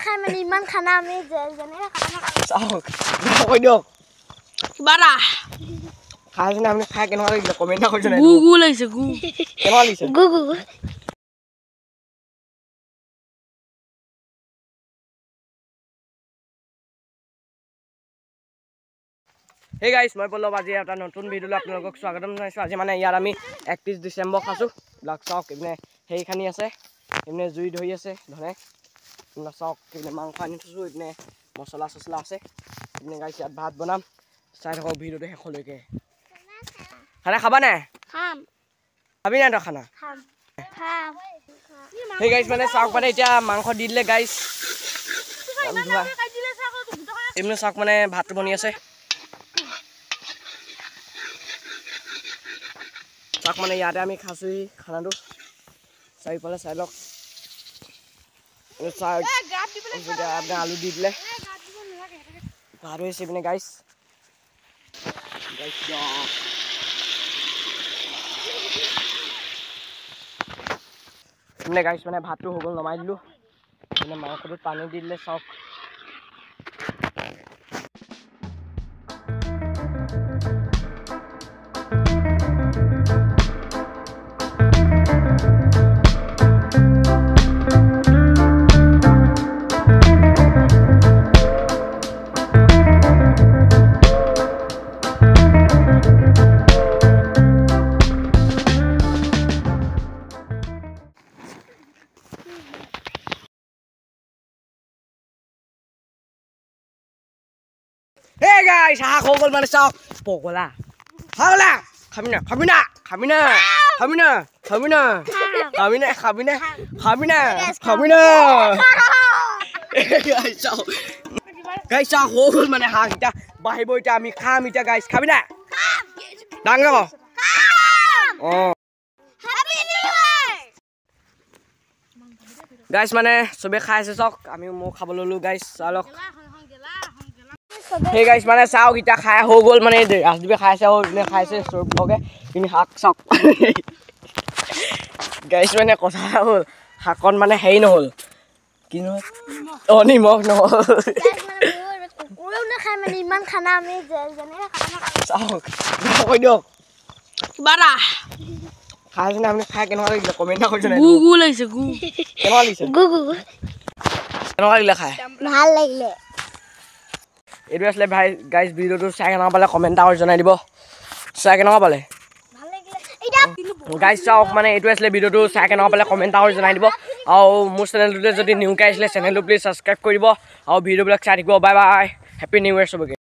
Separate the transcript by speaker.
Speaker 1: নাখায় মানে ইমান খানা আমি যেনে খানা
Speaker 2: চাওক কৈ দিয়ক
Speaker 3: বাৰা
Speaker 2: খাইছে না আপুনি খাই কেনেকুৱা লাগিলে কমেণ্ট এটা কৰি জনাই
Speaker 3: গু গু লাগিছে গু
Speaker 2: কেনেকুৱা লাগিছে
Speaker 1: গুগু
Speaker 2: হে গাইছ মই পল্লৱ আজি এটা নতুন ভিডিঅ'লৈ আপোনালোকক স্বাগতম জনাইছোঁ আজি মানে ইয়াত আমি 31 ডিচেম্বৰ খাইছোঁ ব্লাক চাওক এইপিনে সেইখানি আছে এইপিনে জুই ধৰি আছে ধনে চাওক এইপিনে মাংস আনি থৈছোঁ এইপিনে মছলা চছলা আছে এইপিনে গাইছ ইয়াত ভাত বনাম চাই থাকক ভিডিঅ'টো শেষলৈকে খানা খাবা নাই
Speaker 1: খাম
Speaker 2: খাবি নাই তই খানা
Speaker 1: খাম খাম
Speaker 2: সেই গাইছ মানে চাওক মানে এতিয়া মাংস দি দিলে গাইছ এইপিনে চাওক মানে ভাতটো বনি আছে চাওক মানে ইয়াতে আমি খাইছোঁ খানাটো চাৰিওফালে চাই লওক আপোনাৰ আলু দি দিলে ভাত হৈছে পিনে গাইছ মানে গাইছ মানে ভাতটো হৈ গ'ল নমাই দিলোঁ মানে মাংসটোত পানী দি দিলে চাওক Hey guys, শাক হৈ গ'ল মানে চাওক পগলা হাগলা খাবি না খাবি না খাবি না খাবি না খাবি না খাবি না খাবি না খাবি না খাবি না গাইছ চাওক গাইছ চাওক হৈ গ'ল মানে শাক এতিয়া বাঢ়িব এতিয়া আমি খাম এতিয়া গাইছ খাবি না ডাঙৰ অঁ গাইছ মানে চবে খাই আছে চাওক আমি মোক খাব ল'লোঁ গাইছ চাওক সেই গাইছ মানে চাওক এতিয়া খাই হৈ গ'ল মানে ৰাজদীপে খাইছে আৰু খাইছে সৌৰভকে কিন্তু শাক চাওক গাইছ মানে কথা হ'ল শাকত মানে হেৰি নহ'ল কি নহ'ল অঁ নিমখ নহ'ল
Speaker 1: কুকুৰেও নাখায় মানে ইমান খানা আমি যেনে খানা
Speaker 2: চাওক কৈ দিয়ক
Speaker 3: বাৰা
Speaker 2: খাইছে না আপুনি খাই কেনেকুৱা লাগিলে কমেণ্ট এটা কৰি জনাই
Speaker 3: গু গু লাগিছে গু
Speaker 2: কেনেকুৱা লাগিছে
Speaker 1: গুগু
Speaker 2: কেনেকুৱা লাগিলে খাই
Speaker 1: ভাল লাগিলে
Speaker 2: এইটো আছিলে ভাই গাইছ ভিডিঅ'টো চাই কেনেকুৱা পালে কমেণ্ট এটা কৰি জনাই দিব চাই কেনেকুৱা পালে
Speaker 1: ভাল লাগিলে
Speaker 2: গাইছ চাওক মানে এইটো আছিলে ভিডিঅ'টো চাই কেনেকুৱা পালে কমেণ্ট এটা কৰি জনাই দিব আৰু মোৰ চেনেলটোতে যদি নিউকৈ আহিছিলে চেনেলটো প্লিজ ছাবস্ক্ৰাইব কৰিব আৰু ভিডিঅ'বিলাক চাই থাকিব bye bye happy new year চবকে